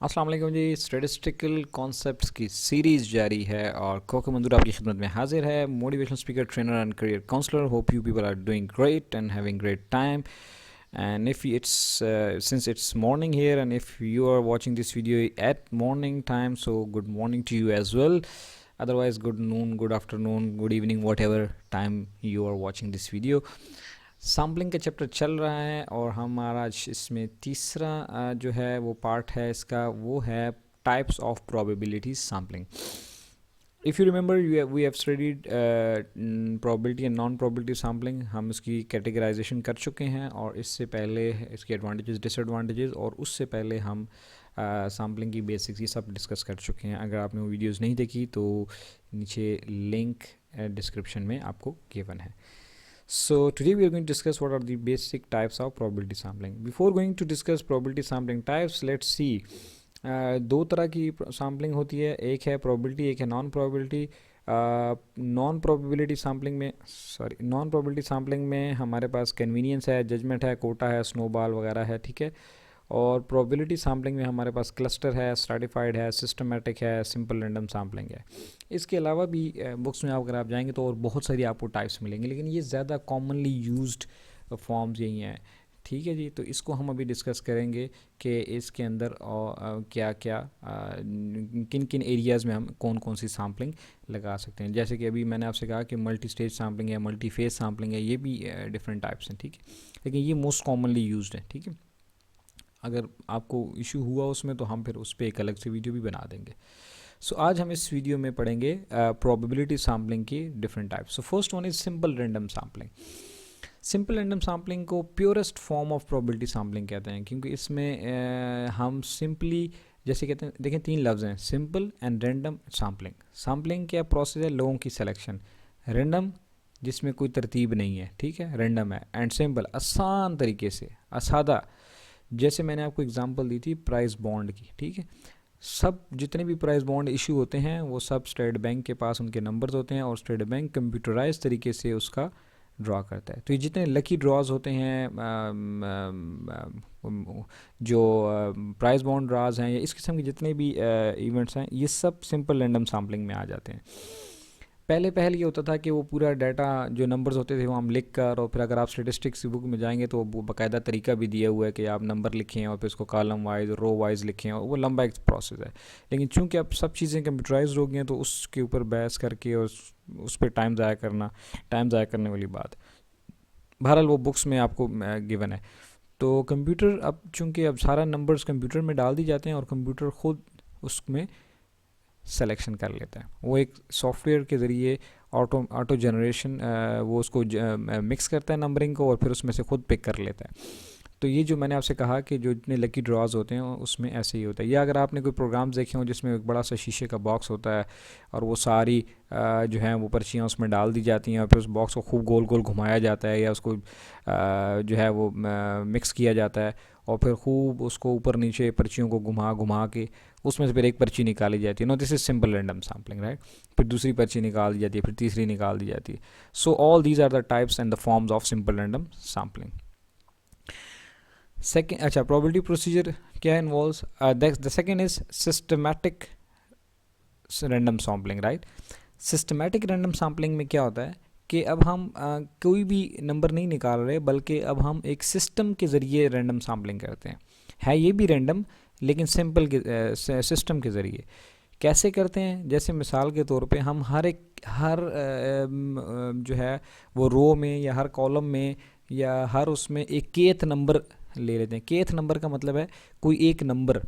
अस्सलाम वालेकुम जी। Statistical concepts की सीरीज़ जारी है और कोको मंजूर आपकी खिदमत में हाजिर है। Motivational speaker, trainer and career counsellor. Hope you people are doing great and having great time. And if it's since it's morning here, and if you are watching this video at morning time, so good morning to you as well. Otherwise, good noon, good afternoon, good evening, whatever time you are watching this video. Sampling का chapter चल रहा है और हमारा आज इसमें तीसरा जो है वो पार्ट है इसका, वो है types of probability sampling. If you remember we have studied probability and non probability sampling. हम इसकी कैटेगराइजेशन कर चुके हैं और इससे पहले इसके एडवांटेजेस, डिसएडवांटेजेस और उससे पहले हम सैम्पलिंग की बेसिक्स ये सब डिस्कस कर चुके हैं। अगर आपने वो वीडियोस नहीं देखी तो नीचे लिंक डिस्क्रिप्शन में आपको गिवन है। So today we are going to discuss what are the basic types of probability sampling. Before going to discuss probability sampling types, let's see. दो तरह की सैम्पलिंग होती है, एक है प्रोबेबिलिटी, एक है non probability. Non probability sampling में हमारे पास कन्वीनियंस है, जजमेंट है, कोटा है, स्नोबॉल वगैरह है, ठीक है। और प्रोबेबिलिटी सैम्पलिंग में हमारे पास क्लस्टर है, स्ट्रैटिफाइड है, सिस्टमेटिक है, सिंपल रैंडम सैम्पलिंग है। इसके अलावा भी बुक्स में अगर आप जाएंगे तो और बहुत सारी आपको टाइप्स मिलेंगे, लेकिन ये ज़्यादा कॉमनली यूज्ड फॉर्म्स यही हैं, ठीक है जी। तो इसको हम अभी डिस्कस करेंगे कि इसके अंदर क्या क्या किन किन एरियाज़ में हम कौन कौन सी सैम्पलिंग लगा सकते हैं। जैसे कि अभी मैंने आपसे कहा कि मल्टी स्टेज सैम्पलिंग है, मल्टी फेज सैम्पलिंग है, ये भी डिफरेंट टाइप्स हैं, ठीक है। लेकिन ये मोस्ट कॉमनली यूज्ड है, ठीक है। अगर आपको इशू हुआ उसमें तो हम फिर उस पर एक अलग से वीडियो भी बना देंगे। सो आज हम इस वीडियो में पढ़ेंगे प्रोबेबिलिटी सैम्पलिंग की different types. So first one is simple random sampling. Simple random sampling को purest form of probability sampling कहते हैं, क्योंकि इसमें हम सिंपली जैसे कहते हैं, देखें तीन लफ्ज़ हैं, simple and random sampling. Sampling क्या प्रोसेस है, लोगों की सिलेक्शन। रैंडम जिसमें कोई तरतीब नहीं है, ठीक है, रैंडम है। एंड सिंपल आसान तरीके से, सादा। जैसे मैंने आपको एग्जांपल दी थी प्राइस बॉन्ड की, ठीक है। सब जितने भी प्राइस बॉन्ड इशू होते हैं वो सब स्टेट बैंक के पास उनके नंबर्स होते हैं और स्टेट बैंक कंप्यूटराइज तरीके से उसका ड्रॉ करता है। तो ये जितने लकी ड्रॉज होते हैं, जो प्राइस बॉन्ड ड्रॉज हैं या इस किस्म के जितने भी इवेंट्स हैं, ये सब सिंपल रैंडम सैम्पलिंग में आ जाते हैं। पहले ये होता था कि वो पूरा डाटा जो नंबर्स होते थे वो हम लिख कर, और फिर अगर आप स्टेटिस्टिक्स की बुक में जाएंगे तो वो बाकायदा तरीका भी दिया हुआ है कि आप नंबर लिखें और फिर उसको कॉलम वाइज, रो वाइज लिखें, और वो लंबा एक प्रोसेस है। लेकिन चूंकि अब सब चीज़ें कंप्यूटराइज हो गई हैं तो उसके ऊपर बहस करके और उस पर टाइम ज़ाया करने वाली बात। बहरहाल वो बुक्स में आपको गिवन है। तो कंप्यूटर अब चूँकि अब सारा नंबर्स कंप्यूटर में डाल दी जाते हैं और कंप्यूटर ख़ुद उसमें सेलेक्शन कर लेता है। वो एक सॉफ्टवेयर के ज़रिए ऑटो जनरेशन वो उसको मिक्स करता है नंबरिंग को और फिर उसमें से ख़ुद पिक कर लेता है। तो ये जो मैंने आपसे कहा कि जो इतने लकी ड्रॉज होते हैं उसमें ऐसे ही होता है। या अगर आपने कोई प्रोग्राम्स देखे हों जिसमें एक बड़ा सा शीशे का बॉक्स होता है और वो सारी जो हैं वो पर्चियाँ उसमें डाल दी जाती हैं और फिर उस बॉक्स को खूब गोल गोल घुमाया जाता है या उसको जो है वो मिक्स किया जाता है और फिर खूब उसको ऊपर नीचे पर्चियों को घुमा घुमा के उसमें से फिर एक पर्ची निकाली जाती है। No, this is simple random sampling, right. फिर दूसरी पर्ची निकाल दी जाती है, फिर तीसरी निकाल दी जाती है। So all these are the types and the forms of simple random sampling. Second, अच्छा, प्रोबेबिलिटी प्रोसीजर क्या involves, the second is systematic random sampling, right. Systematic random sampling में क्या होता है कि अब हम कोई भी नंबर नहीं निकाल रहे, बल्कि अब हम एक सिस्टम के ज़रिए रैंडम सैम्पलिंग करते हैं। है ये भी रैंडम, लेकिन सिंपल के सिस्टम के ज़रिए। कैसे करते हैं, जैसे मिसाल के तौर पे हम हर जो है वो रो में या हर कॉलम में या हर उसमें एक केथ नंबर ले लेते हैं। केथ नंबर का मतलब है कोई एक नंबर,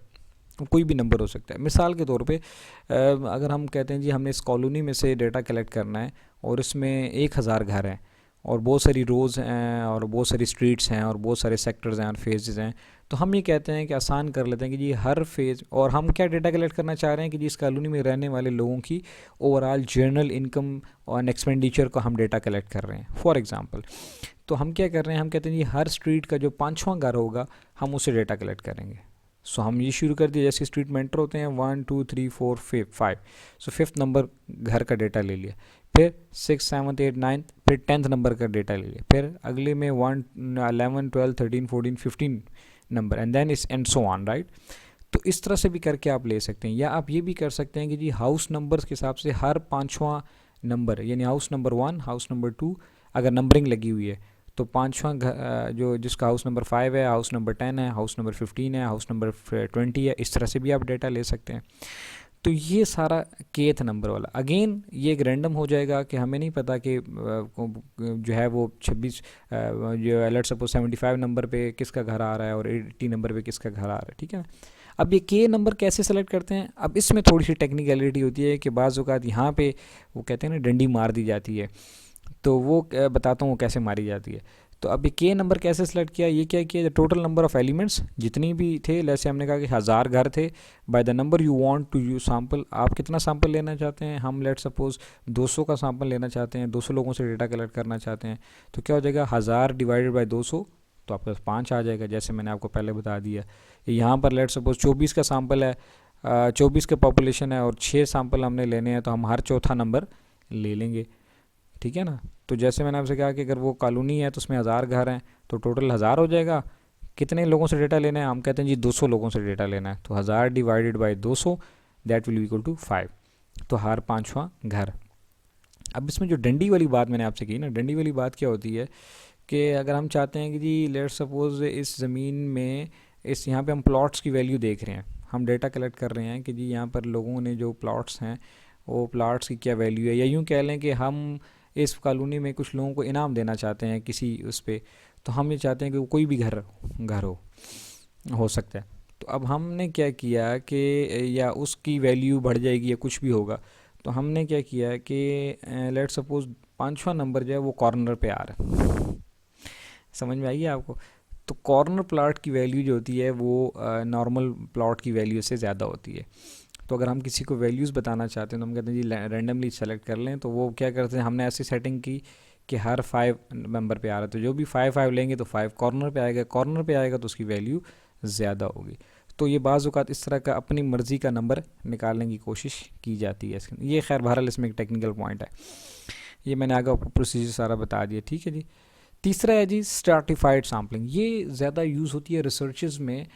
कोई भी नंबर हो सकता है। मिसाल के तौर पे अगर हम कहते हैं जी हमने इस कॉलोनी में से डेटा कलेक्ट करना है और इसमें 1000 घर हैं और बहुत सारी रोज़ हैं और बहुत सारी स्ट्रीट्स हैं और बहुत सारे सेक्टर्स हैं और फेजेस हैं, तो हम ये कहते हैं कि आसान कर लेते हैं कि जी हर फेज़, और हम क्या डेटा कलेक्ट करना चाह रहे हैं कि जी इस कॉलोनी में रहने वाले लोगों की ओवरऑल जनरल इनकम और एक्सपेंडिचर को हम डेटा कलेक्ट कर रहे हैं, फॉर एग्ज़ाम्पल। तो हम क्या कर रहे हैं, हम कहते हैं जी हर स्ट्रीट का जो 5वां घर होगा हम उसे डेटा कलेक्ट करेंगे। सो हम ये शुरू कर दिए, जैसे स्ट्रीट में एंटर होते हैं 1 2 3 4 5, सो 5th नंबर घर का डेटा ले लिया, फिर 6 7 8 9, फिर 10th नंबर का डेटा ले लिया, फिर अगले में 1 11 12 13 14 15 नंबर, एंड देन इस एंड सो ऑन, राइट। तो इस तरह से भी करके आप ले सकते हैं। या आप ये भी कर सकते हैं कि जी हाउस नंबर्स के हिसाब से हर पाँचवा नंबर, यानी हाउस नंबर 1, हाउस नंबर 2, अगर नंबरिंग लगी हुई है तो पाँचवा जो जिसका हाउस नंबर 5 है, हाउस नंबर 10 है, हाउस नंबर 15 है, हाउस नंबर 20 है, इस तरह से भी आप डेटा ले सकते हैं। तो ये सारा केथ नंबर वाला, अगेन ये एक रैंडम हो जाएगा कि हमें नहीं पता कि जो है वो 26 जो लेट्स सपोज 75 नंबर पे किसका घर आ रहा है और 80 नंबर पे किसका घर आ रहा है, ठीक है ना। अब ये के नंबर कैसे सेलेक्ट करते हैं, अब इसमें थोड़ी सी टेक्निकलिटी होती है कि बाज़ औक़ात यहाँ पे वो कहते हैं ना डंडी मार दी जाती है, तो वो बताता हूँ वो कैसे मारी जाती है। तो अब ये के नंबर कैसे सेलेक्ट किया, ये क्या किया, टोटल नंबर ऑफ़ एलिमेंट्स जितनी भी थे, जैसे हमने कहा कि 1000 घर थे, by the number you want to you sample, आप कितना सैम्पल लेना चाहते हैं, हम लेट सपोज 200 का सैम्पल लेना चाहते हैं, 200 लोगों से डेटा कलेक्ट करना चाहते हैं, तो क्या हो जाएगा 1000 डिवाइडेड बाई 200, तो आपके पास 5 आ जाएगा, जैसे मैंने आपको पहले बता दिया। यहाँ पर लेट सपोज 24 का सैम्पल है, 24 का पॉपुलेशन है और 6 सैम्पल हमने लेने हैं, तो हम हर चौथा नंबर ले लेंगे, ठीक है ना। तो जैसे मैंने आपसे कहा कि अगर वो कॉलोनी है तो उसमें 1000 घर हैं, तो टोटल 1000 हो जाएगा। कितने लोगों से डेटा लेना है, हम कहते हैं जी 200 लोगों से डेटा लेना है, तो 1000 divided by 200 that will equal to 5, तो हर पाँचवा घर। अब इसमें जो डंडी वाली बात मैंने आपसे की ना, डंडी वाली बात क्या होती है कि अगर हम चाहते हैं कि जी लेट सपोज इस ज़मीन में इस यहाँ पे हम प्लॉट्स की वैल्यू देख रहे हैं, हम डेटा कलेक्ट कर रहे हैं कि जी यहाँ पर लोगों ने जो प्लॉट्स हैं वो प्लॉट्स की क्या वैल्यू है, या यूँ कह लें कि हम इस कॉलोनी में कुछ लोगों को इनाम देना चाहते हैं किसी उस पर, तो हम ये चाहते हैं कि वो कोई भी घर हो सकता है। तो अब हमने क्या किया कि या उसकी वैल्यू बढ़ जाएगी या कुछ भी होगा, तो हमने क्या किया कि लेट सपोज 5वां नंबर जो है वो कॉर्नर पे आ रहा है, समझ में आइए आपको। तो कॉर्नर प्लॉट की वैल्यू जो होती है वो नॉर्मल प्लॉट की वैल्यू से ज़्यादा होती है। तो अगर हम किसी को वैल्यूज़ बताना चाहते हैं तो हम कहते हैं जी रैंडमली सेलेक्ट कर लें, तो वो क्या करते हैं, हमने ऐसी सेटिंग की कि हर 5 नंबर पे आ रहा है, तो जो भी 5 लेंगे तो 5 कॉर्नर पे आएगा, कॉर्नर पे आएगा तो उसकी वैल्यू ज़्यादा होगी। तो ये बाज़ औक़ात इस तरह का अपनी मर्ज़ी का नंबर निकालने की कोशिश की जाती है। ये खैर बहरहाल इसमें एक टेक्निकल पॉइंट है, ये मैंने आगे प्रोसीजर सारा बता दिया, ठीक है जी। तीसरा है जी स्ट्रैटिफाइड सैम्पलिंग, ये ज़्यादा यूज़ होती है रिसर्चेस में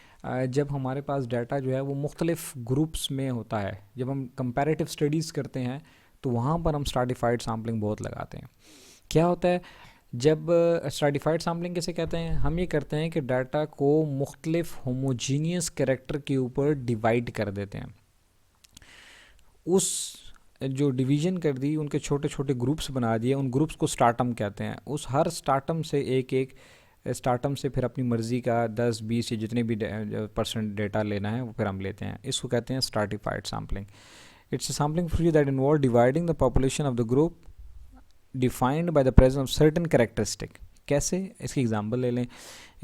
जब हमारे पास डाटा जो है वो मुख्तलिफ ग्रुप्स में होता है। जब हम कंपैरेटिव स्टडीज़ करते हैं तो वहाँ पर हम स्ट्रैटिफाइड सैम्पलिंग बहुत लगाते हैं। क्या होता है, जब स्ट्रैटिफाइड सैम्पलिंग कैसे कहते हैं, हम ये करते हैं कि डाटा को मुख्तलिफ होमोजीनियस कैरेक्टर के ऊपर डिवाइड कर देते हैं। उस जो डिवीज़न कर दी, उनके छोटे छोटे ग्रुप्स बना दिए, उन ग्रुप्स को स्टार्टम कहते हैं। उस हर स्टार्टम से एक स्टार्टम से फिर अपनी मर्ज़ी का 10-20 या जितने भी % डेटा लेना है वो फिर हम लेते हैं। इसको कहते हैं stratified sampling. It's a sampling procedure that involve dividing the population of the group defined by the presence of certain characteristic. कैसे, इसकी एग्जांपल ले लें।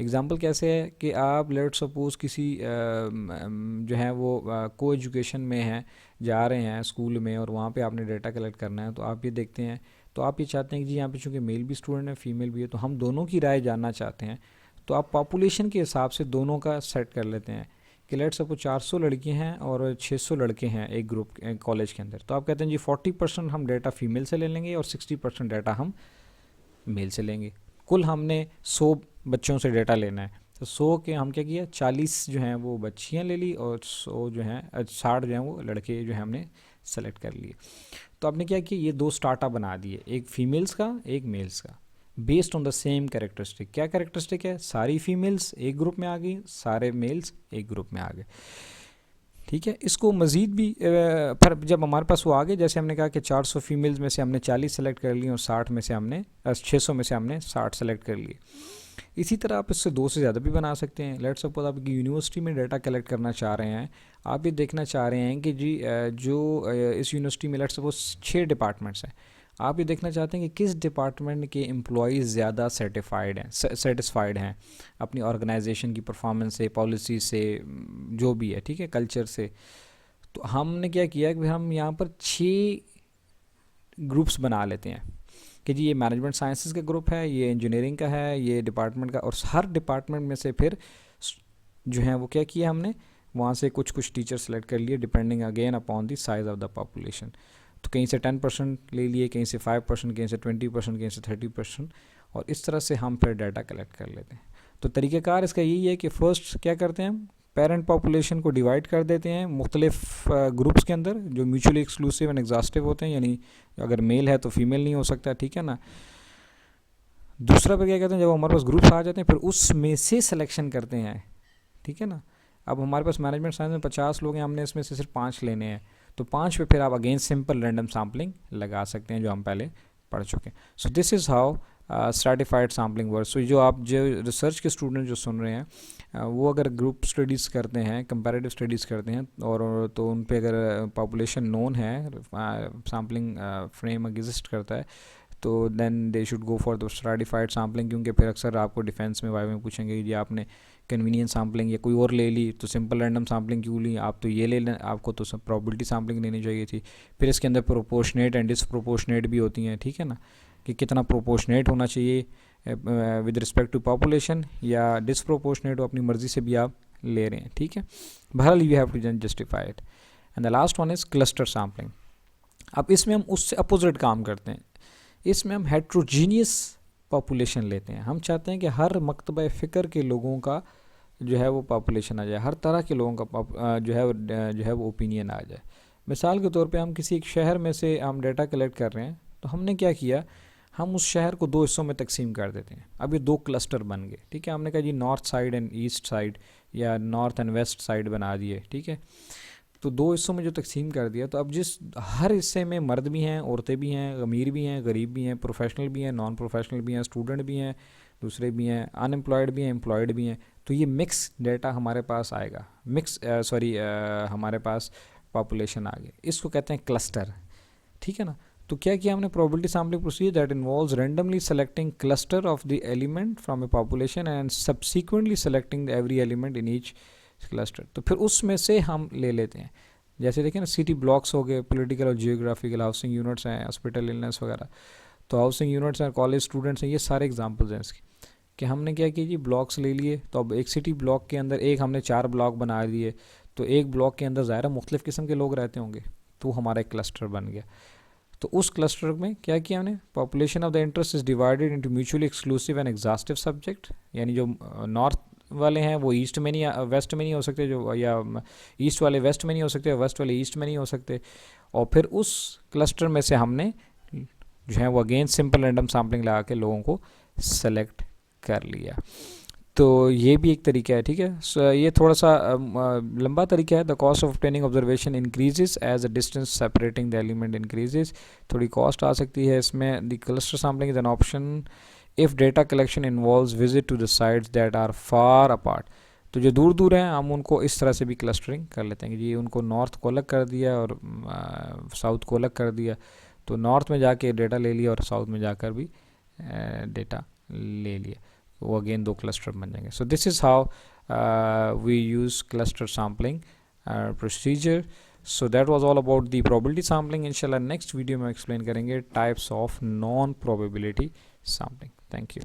एग्जांपल कैसे है कि आप लेट सपोज किसी जो है वो को एजुकेशन में हैं, जा रहे हैं स्कूल में और वहाँ पे आपने डेटा कलेक्ट करना है, तो आप ये देखते हैं, तो आप ये चाहते हैं कि जी यहाँ पे चूँकि मेल भी स्टूडेंट है फीमेल भी है, तो हम दोनों की राय जानना चाहते हैं। तो आप पॉपुलेशन के हिसाब से दोनों का सेट कर लेते हैं कि लेट सपोज 400 लड़कियाँ हैं और 600 लड़के हैं एक ग्रुप कॉलेज के अंदर, तो आप कहते हैं जी 40% हम डेटा फीमेल से ले लेंगे और 60% डेटा हम मेल से लेंगे। कुल हमने 100 बच्चों से डेटा लेना है, तो 100 के हम क्या किया, 40 जो हैं वो बच्चियां ले ली और 100 जो हैं 60 जो हैं वो लड़के जो हैं हमने सेलेक्ट कर लिए। तो आपने क्या किया, ये 2 स्टार्टा बना दिए, एक फीमेल्स का एक मेल्स का, based on the same characteristic. क्या कैरेक्टरिस्टिक है, सारी फीमेल्स एक ग्रुप में आ गई, सारे मेल्स एक ग्रुप में आ गए, ठीक है। इसको मज़ीद भी फिर जब हमारे पास वो आ गए, जैसे हमने कहा कि 400 फीमेल्स में से हमने 40 सेलेक्ट कर लिए और 60 में से हमने 600 में से हमने 60 सेलेक्ट कर लिए। इसी तरह आप इससे 2 से ज़्यादा भी बना सकते हैं। लेट्स सपोज आप यूनिवर्सिटी में डाटा कलेक्ट करना चाह रहे हैं, आप ये देखना चाह रहे हैं कि जी जो इस यूनिवर्सिटी में लेट्स सपोज 6 डिपार्टमेंट्स हैं, आप ये देखना चाहते हैं कि किस डिपार्टमेंट के एम्प्लॉयज़ ज़्यादा सेटिस्फाइड हैं अपनी ऑर्गेनाइजेशन की परफॉर्मेंस से, पॉलिसी से, जो भी है, ठीक है, कल्चर से। तो हमने क्या किया कि हम यहाँ पर 6 ग्रुप्स बना लेते हैं कि जी ये मैनेजमेंट साइंसेस का ग्रुप है, ये इंजीनियरिंग का है, ये डिपार्टमेंट का, और हर डिपार्टमेंट में से फिर जो है वो क्या किया हमने, वहाँ से कुछ टीचर सेलेक्ट कर लिए depending again upon the size of the population. तो कहीं से 10% ले लिए, कहीं से 5%, कहीं से 20%, कहीं से 30%, और इस तरह से हम फिर डाटा कलेक्ट कर लेते हैं। तो तरीक़ेकार इसका यही है कि फ़र्स्ट क्या करते हैं हम, पेरेंट पॉपुलेशन को डिवाइड कर देते हैं मुख्तलिफ ग्रुप्स के अंदर जो म्यूचुअली एक्सक्लूसिव एंड एग्जॉस्टिव होते हैं, यानी अगर मेल है तो फीमेल नहीं हो सकता, ठीक है ना। दूसरा पे क्या कहते हैं, जब हमारे पास ग्रुप्स आ जाते हैं फिर उसमें से सिलेक्शन करते हैं, ठीक है ना। अब हमारे पास मैनेजमेंट साइंस में 50 लोग हैं, हमने इसमें से सिर्फ 5 लेने हैं, तो 5 पे फिर आप अगेन सिंपल रैंडम सैम्पलिंग लगा सकते हैं जो हम पहले पढ़ चुके हैं। So this is how stratified sampling work. So जो आप जो रिसर्च के स्टूडेंट जो सुन रहे हैं वो अगर ग्रुप स्टडीज़ करते हैं, कंपैरेटिव स्टडीज़ करते हैं और तो उन पे अगर पॉपुलेशन नोन है, सैम्पलिंग फ्रेम एग्जिस्ट करता है, तो then they should go for the stratified sampling. क्योंकि फिर अक्सर आपको डिफेंस में वाई में पूछेंगे कि आपने कन्वीनियंस सैम्पलिंग या कोई और ले ली तो सिंपल रैंडम सैम्पलिंग क्यों ली, आप तो ये ले लें, आपको तो सब प्रोबेबिलिटी सैम्पलिंग लेनी चाहिए थी। फिर इसके अंदर प्रोपोर्शनेट एंड डिसप्रोपोर्शनेट भी होती हैं, ठीक है ना, कि कितना प्रोपोर्शनेट होना चाहिए विद रिस्पेक्ट टू पॉपुलेशन, या डिसप्रोपोर्शनेट हो अपनी मर्ज़ी से भी आप ले रहे हैं, ठीक है। बहरहाल you have to justify it. And the last one is cluster sampling. अब इसमें हम उससे अपोजिट काम करते हैं, इसमें हम हेट्रोजीनियस पॉपुलेशन लेते हैं। हम चाहते हैं कि हर मकतबा फ़िक्र के लोगों का जो है वो पॉपुलेशन आ जाए, हर तरह के लोगों का जो है वो ओपिनियन आ जाए। मिसाल के तौर पे हम किसी एक शहर में से हम डेटा कलेक्ट कर रहे हैं, तो हमने क्या किया, हम उस शहर को 2 हिस्सों में तकसीम कर देते हैं। अब ये 2 क्लस्टर बन गए, ठीक है। हमने कहा जी north side and east side या नॉर्थ एंड वेस्ट साइड बना दिए, ठीक है। तो 2 हिस्सों में जो तकसीम कर दिया, तो अब जिस हर हिस्से में मर्द भी हैं, औरतें भी हैं, अमीर भी हैं, गरीब भी हैं, प्रोफेशनल भी हैं, नॉन प्रोफेशनल भी हैं, स्टूडेंट भी हैं, दूसरे भी हैं, अनएम्प्लॉयड भी हैं, एम्प्लॉयड भी हैं। तो ये मिक्स डेटा हमारे पास आएगा, हमारे पास पॉपुलेशन आ गई, इसको कहते हैं क्लस्टर, ठीक है ना। तो क्या किया हमने, probability sampling procedure that involves randomly selecting cluster of the element from A population and subsequently selecting every element in each cluster. तो फिर उसमें से हम ले लेते हैं, जैसे देखिए ना सिटी ब्लॉक्स हो गए, पॉलिटिकल और जियोग्राफिकल, हाउसिंग यूनिट्स हैं, हॉस्पिटल इलनेस वगैरह। तो हाउसिंग यूनिट्स हैं, कॉलेज स्टूडेंट्स हैं, ये सारे एग्जांपल्स हैं इसके, कि हमने क्या किया जी ब्लॉक्स ले लिए। तो अब एक सिटी ब्लॉक के अंदर एक हमने 4 ब्लॉक बना दिए, तो एक ब्लॉक के अंदर ज़ाहिर मुख्तलिफ किस्म के लोग रहते होंगे, तो हमारा एक क्लस्टर बन गया। तो उस क्लस्टर में क्या किया हमने, population of the interest is divided into mutually exclusive and exhaustive subject, यानी जो नॉर्थ वाले हैं वो ईस्ट में नहीं, वेस्ट में नहीं हो सकते, जो या ईस्ट वाले वेस्ट में नहीं हो सकते, वेस्ट वाले ईस्ट में नहीं हो सकते। और फिर उस क्लस्टर में से हमने जो है वो अगेन सिंपल रैंडम सैम्पलिंग लगा के लोगों को सेलेक्ट कर लिया। तो ये भी एक तरीका है, ठीक है। सो ये थोड़ा सा लंबा तरीका है। The cost of obtaining observation increases as a distance separating the element increases. थोड़ी कॉस्ट आ सकती है इसमें। The cluster sampling is an option if data collection involves visit to the sites that are far apart. तो जो दूर दूर हैं हम उनको इस तरह से भी क्लस्टरिंग कर लेते हैं कि जी उनको नॉर्थ को अलग कर दिया और साउथ को अलग कर दिया, तो नॉर्थ में जाके डेटा ले लिया और साउथ में जाकर भी डेटा ले लिया, वो अगेन 2 क्लस्टर बन जाएंगे। So this is how we use cluster sampling procedure. So that was all about the probability sampling. इंशाल्लाह नेक्स्ट वीडियो में एक्सप्लेन करेंगे types of non probability sampling. Thank you.